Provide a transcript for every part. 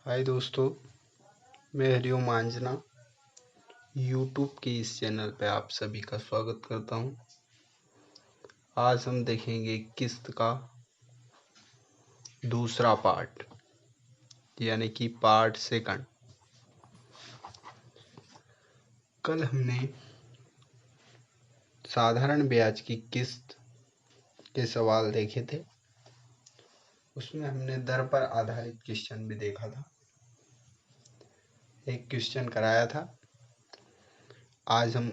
हाय दोस्तों, मैं हरिओम आंजना यूट्यूब के इस चैनल पे आप सभी का स्वागत करता हूं। आज हम देखेंगे किस्त का दूसरा पार्ट यानी कि पार्ट सेकंड। कल हमने साधारण ब्याज की किस्त के सवाल देखे थे। उसमें हमने दर पर आधारित क्वेश्चन भी देखा था, एक क्वेश्चन कराया था। आज हम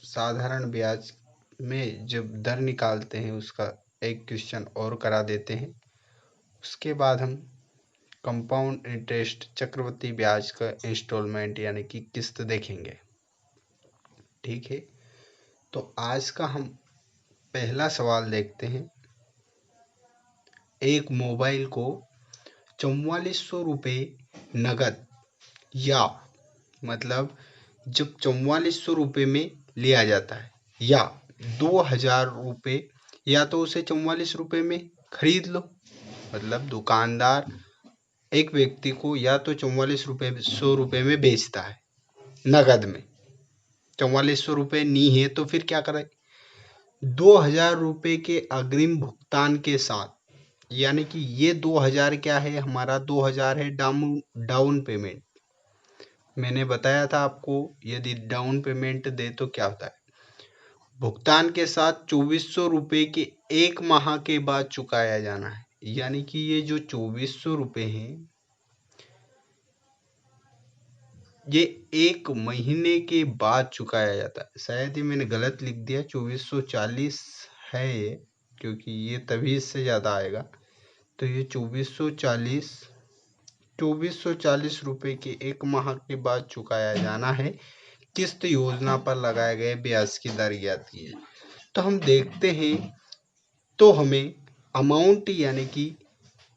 साधारण ब्याज में जब दर निकालते हैं उसका एक क्वेश्चन और करा देते हैं। उसके बाद हम कंपाउंड इंटरेस्ट चक्रवृद्धि ब्याज का इंस्टॉलमेंट यानी कि किस्त देखेंगे। ठीक है, तो आज का हम पहला सवाल देखते हैं। एक मोबाइल को 4400 रुपये नगद या मतलब जब 4400 रुपये में लिया जाता है या 2000 रुपये, या तो उसे 44 रुपये में खरीद लो, मतलब दुकानदार एक व्यक्ति को या तो 4400 रुपये में बेचता है नगद में। 4400 रुपये नहीं है तो फिर क्या करें? 2000 रुपये के अग्रिम भुगतान के साथ, यानी कि ये 2000 क्या है? हमारा 2000 है डाउन पेमेंट। मैंने बताया था आपको, यदि डाउन पेमेंट दे तो क्या होता है। भुगतान के साथ 2400 रुपये के एक माह के बाद चुकाया जाना है। यानी कि ये जो 2400 रुपये हैं ये एक महीने के बाद चुकाया जाता है। शायद ही मैंने गलत लिख दिया, 2440 है ये, क्योंकि ये तभी इससे ज़्यादा आएगा। तो ये 2440 रुपये के एक माह के बाद चुकाया जाना है। किस्त योजना पर लगाए गए ब्याज की दर ज्ञात कीजिए। तो हम देखते हैं, तो हमें अमाउंट यानी कि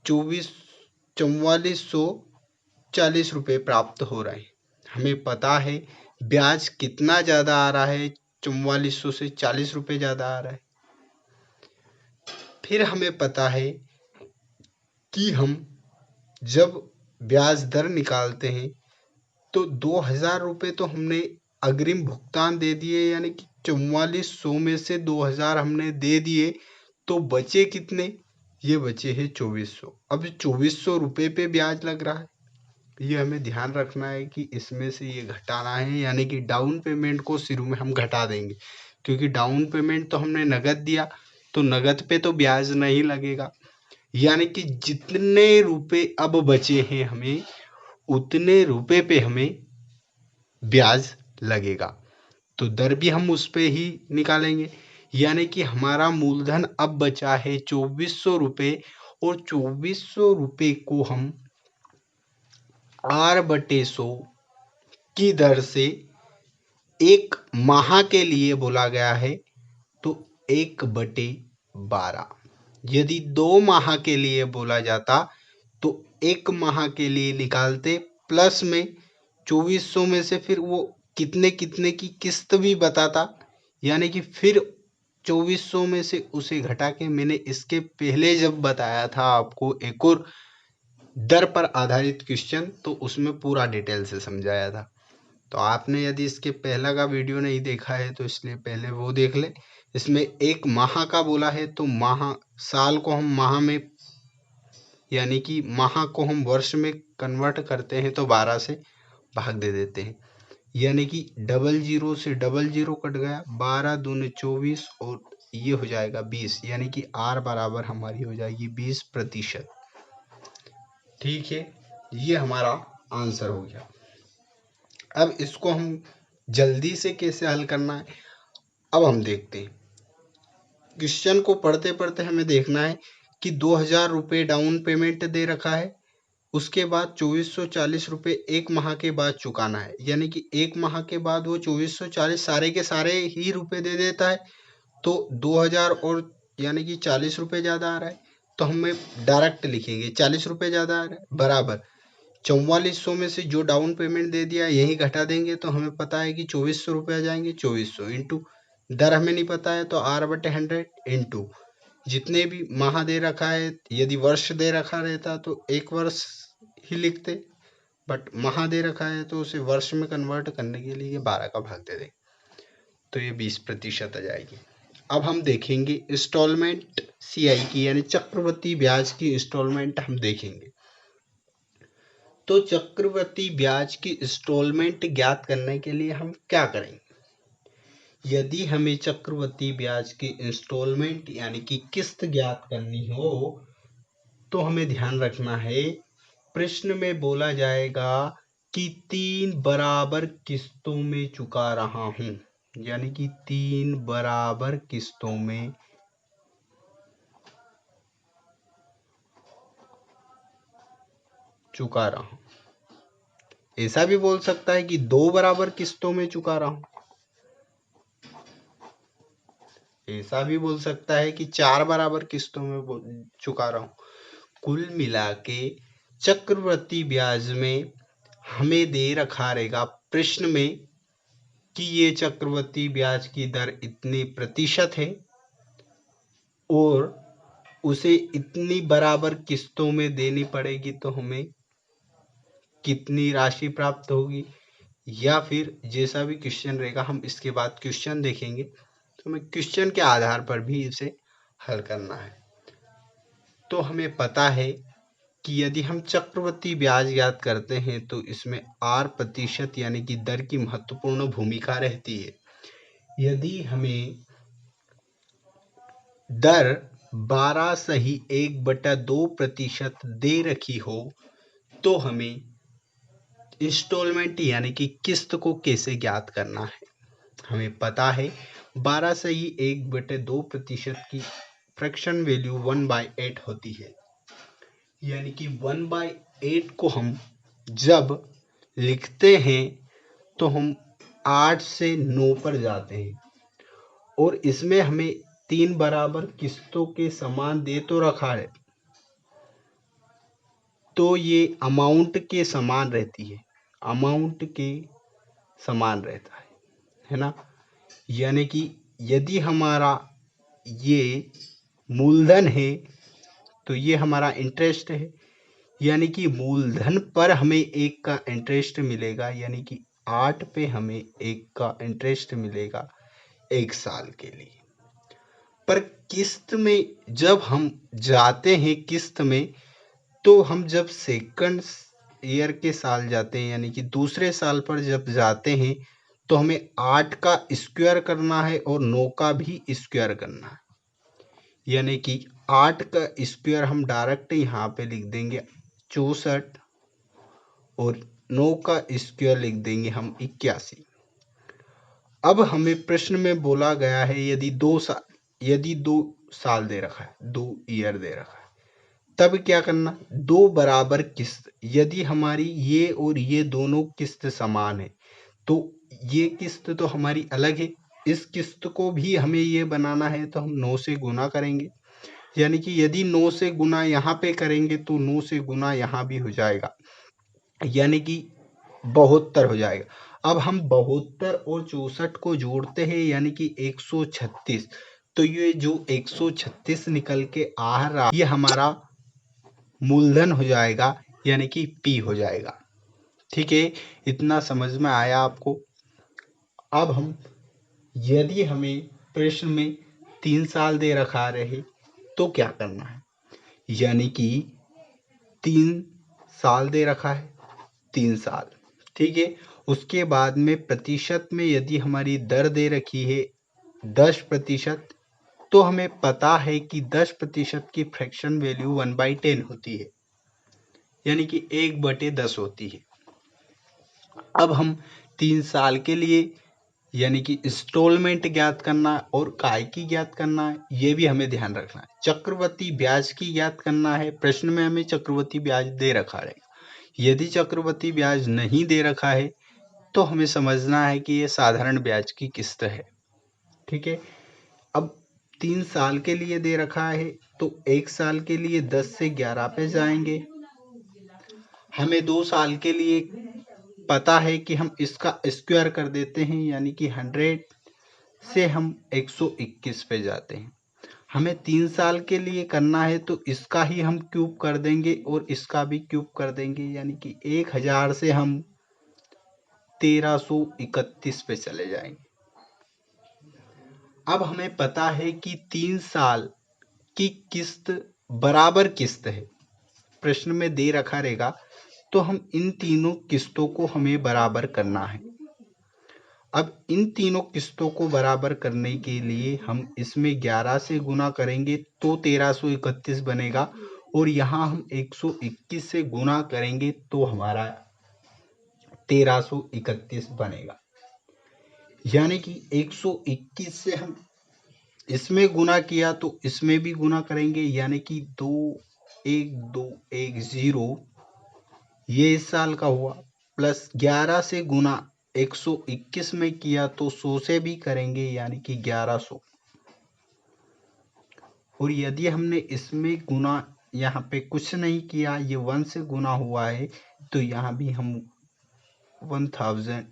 4440 रुपये प्राप्त हो रहे हैं। हमें पता है ब्याज कितना ज़्यादा आ रहा है, 4400 से 40 रुपये ज़्यादा आ रहा है। फिर हमें पता है कि हम जब ब्याज दर निकालते हैं तो 2000 रुपये तो हमने अग्रिम भुगतान दे दिए, यानी कि 4400 में से 2000 हमने दे दिए, तो बचे कितने? ये बचे हैं 2400। अब 2400 रुपये पे ब्याज लग रहा है, ये हमें ध्यान रखना है कि इसमें से ये घटाना है, यानी कि डाउन पेमेंट को शुरू में हम घटा देंगे, क्योंकि डाउन पेमेंट तो हमने नगद दिया तो नगद पे तो ब्याज नहीं लगेगा। यानी कि जितने रुपए अब बचे हैं हमें उतने रुपए पे हमें ब्याज लगेगा। तो दर भी हम उस पे ही निकालेंगे, यानी कि हमारा मूलधन अब बचा है 2400 रुपये, और 2400 रुपये को हम R/100 की दर से एक माह के लिए बोला गया है, तो 1/12। यदि 2 माह के लिए बोला जाता तो 1 माह के लिए निकालते, प्लस में 2400 में से फिर वो कितने कितने की किस्त भी बताता, यानी कि फिर 2400 में से उसे घटा के, मैंने इसके पहले जब बताया था आपको एक और दर पर आधारित क्वेश्चन, तो उसमें पूरा डिटेल से समझाया था। तो आपने यदि इसके पहला का वीडियो नहीं देखा है तो इसलिए पहले वो देख ले। इसमें एक माह का बोला है, तो माह, साल को हम माह में, यानी कि माह को हम वर्ष में कन्वर्ट करते हैं तो 12 से भाग दे देते हैं, यानी कि 00 से 00 कट गया, 12 दूनी 24 और ये हो जाएगा 20, यानी कि R बराबर हमारी हो जाएगी 20%। ठीक है, ये हमारा आंसर हो गया। अब इसको हम जल्दी से कैसे हल करना है, अब हम देखते हैं। क्वेश्चन को पढ़ते पढ़ते हमें देखना है कि 2000 रुपये डाउन पेमेंट दे रखा है, उसके बाद 2440 रुपये एक माह के बाद चुकाना है, यानी कि एक माह के बाद वो 2440 सारे के सारे ही रुपए दे देता है, तो 2000 और यानी कि 40 रुपये ज़्यादा आ रहा है, तो हमें डायरेक्ट लिखेंगे 40 रुपये ज़्यादा आ रहा है बराबर 4400 में से जो डाउन पेमेंट दे दिया यही घटा देंगे, तो हमें पता है कि 2400 रुपये आ जाएंगे। 2400 इंटू दर हमें नहीं पता है, तो R/100 इंटू जितने भी माह दे रखा है, यदि वर्ष दे रखा रहता तो एक वर्ष ही लिखते, बट माह दे रखा है तो उसे वर्ष में कन्वर्ट करने के लिए 12 का भाग दे दें, तो ये 20% आ जाएगी। अब हम देखेंगे इंस्टॉलमेंट CI की, यानी चक्रवृद्धि ब्याज की इंस्टॉलमेंट हम देखेंगे। तो चक्रवृद्धि ब्याज की इंस्टॉलमेंट ज्ञात करने के लिए हम क्या करेंगे? यदि हमें चक्रवृद्धि ब्याज की इंस्टॉलमेंट यानी कि किस्त ज्ञात करनी हो तो हमें ध्यान रखना है, प्रश्न में बोला जाएगा कि 3 बराबर किस्तों में चुका रहा हूं, यानी कि 3 बराबर किस्तों में चुका रहा हूं। ऐसा भी बोल सकता है कि 2 बराबर किस्तों में चुका रहा हूं, ऐसा भी बोल सकता है कि 4 बराबर किस्तों में चुका रहा हूं। कुल मिला के चक्रवृद्धि ब्याज में हमें दे रखा रहेगा प्रश्न में कि ये चक्रवृद्धि ब्याज की दर इतनी प्रतिशत है और उसे इतनी बराबर किस्तों में देनी पड़ेगी, तो हमें कितनी राशि प्राप्त होगी, या फिर जैसा भी क्वेश्चन रहेगा हम इसके बाद क्वेश्चन देखेंगे, तो हमें क्वेश्चन के आधार पर भी इसे हल करना है। तो हमें पता है कि यदि हम चक्रवृद्धि ब्याज ज्ञात करते हैं तो इसमें R% यानी कि दर की महत्वपूर्ण भूमिका रहती है। यदि हमें दर 12.1/2% दे रखी हो तो हमें इंस्टॉलमेंट यानी कि किस्त को कैसे ज्ञात करना है? हमें पता है 12.1/2% की फ्रैक्शन वैल्यू 1/8 होती है, यानी कि 1/8 को हम जब लिखते हैं तो हम 8 से 9 पर जाते हैं, और इसमें हमें 3 बराबर किस्तों के समान दे तो रखा है, तो ये अमाउंट के समान रहती है, अमाउंट के समान रहता है ना। यानी कि यदि हमारा ये मूलधन है तो ये हमारा इंटरेस्ट है, यानी कि मूलधन पर हमें 1 का इंटरेस्ट मिलेगा, यानी कि 8 पे हमें 1 का इंटरेस्ट मिलेगा 1 साल के लिए। पर किस्त में जब हम जाते हैं किस्त में, तो हम जब सेकंड ईयर के साल जाते हैं, यानी कि दूसरे साल पर जब जाते हैं, तो हमें 8 का स्क्वायर करना है और 9 का भी स्क्वायर करना है, यानी कि 8 का स्क्वायर हम डायरेक्ट यहाँ पे लिख देंगे 64 और 9 का स्क्वायर लिख देंगे हम 81। अब हमें प्रश्न में बोला गया है यदि 2 साल दे रखा है, 2 ईयर दे रखा है, तब क्या करना? 2 बराबर किस्त, यदि हमारी ये और ये दोनों किस्त समान है तो ये किस्त तो हमारी अलग है, इस किस्त को भी हमें ये बनाना है तो हम 9 से गुना करेंगे, यानी कि यदि 9 से गुना यहाँ पे करेंगे तो 9 से गुना यहाँ भी हो जाएगा, यानी कि 72 हो जाएगा। अब हम 72 और 64 को जोड़ते हैं, यानी कि 136, तो ये जो 136 निकल के आ रहा ये हमारा मूलधन हो जाएगा, यानी कि P हो जाएगा। ठीक है, इतना समझ में आया आपको? अब हम यदि हमें प्रश्न में 3 साल दे रखा रहे तो क्या करना है? यानी कि 3 साल दे रखा है, 3 साल, ठीक है। उसके बाद में प्रतिशत में यदि हमारी दर दे रखी है 10%, तो हमें पता है कि 10% की फ्रैक्शन वैल्यू 1/10 होती है, यानी कि 1/10 होती है। अब हम 3 साल के लिए यानी कि इंस्टॉलमेंट ज्ञात करना और काय की ज्ञात करना है, ये भी हमें ध्यान रखना है। चक्रवृद्धि ब्याज की ज्ञात करना है, प्रश्न में हमें चक्रवृद्धि ब्याज दे रखा है, यदि चक्रवृद्धि ब्याज नहीं दे रखा है तो हमें समझना है कि ये साधारण ब्याज की किस्त है, ठीक है। अब 3 साल के लिए दे रखा है तो 1 साल के लिए 10 से 11 पे जाएंगे। हमें 2 साल के लिए पता है कि हम इसका स्क्वायर कर देते हैं, यानी कि 100 से हम 121 पे जाते हैं। हमें 3 साल के लिए करना है तो इसका ही हम क्यूब कर देंगे और इसका भी क्यूब कर देंगे, यानी कि 1000 से हम 1331 पे चले जाएंगे। अब हमें पता है कि 3 साल की किस्त बराबर किस्त है, प्रश्न में दे रखा रहेगा, तो हम इन तीनों किस्तों को हमें बराबर करना है। अब इन तीनों किस्तों को बराबर करने के लिए हम इसमें 11 से गुना करेंगे तो 1331 बनेगा, और यहाँ हम 121 से गुना करेंगे तो हमारा 1331 बनेगा। यानी कि 121 से हम इसमें गुना किया तो इसमें भी गुना करेंगे, यानी कि 21210 ये इस साल का हुआ, प्लस 11 से गुना 121 में किया तो 100 से भी करेंगे, यानी कि 1100। और यदि हमने इसमें गुना यहाँ पे कुछ नहीं किया, ये 1 से गुना हुआ है, तो यहाँ भी हम 1000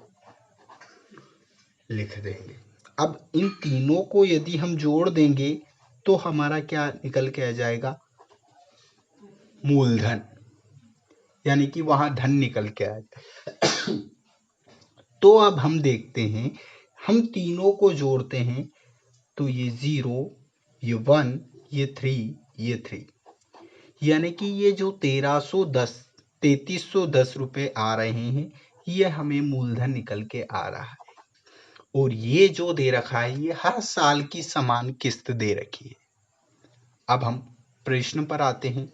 लिख देंगे। अब इन तीनों को यदि हम जोड़ देंगे तो हमारा क्या निकल के आ जाएगा, मूलधन, यानी कि वहां धन निकल के आएगा। तो अब हम देखते हैं, हम तीनों को जोड़ते हैं तो ये 0, ये 1, ये 3, ये 3, यानी कि ये जो 3310 रुपए आ रहे हैं, ये हमें मूलधन निकल के आ रहा है। और ये जो दे रखा है, ये हर साल की समान किस्त दे रखी है। अब हम प्रश्न पर आते हैं।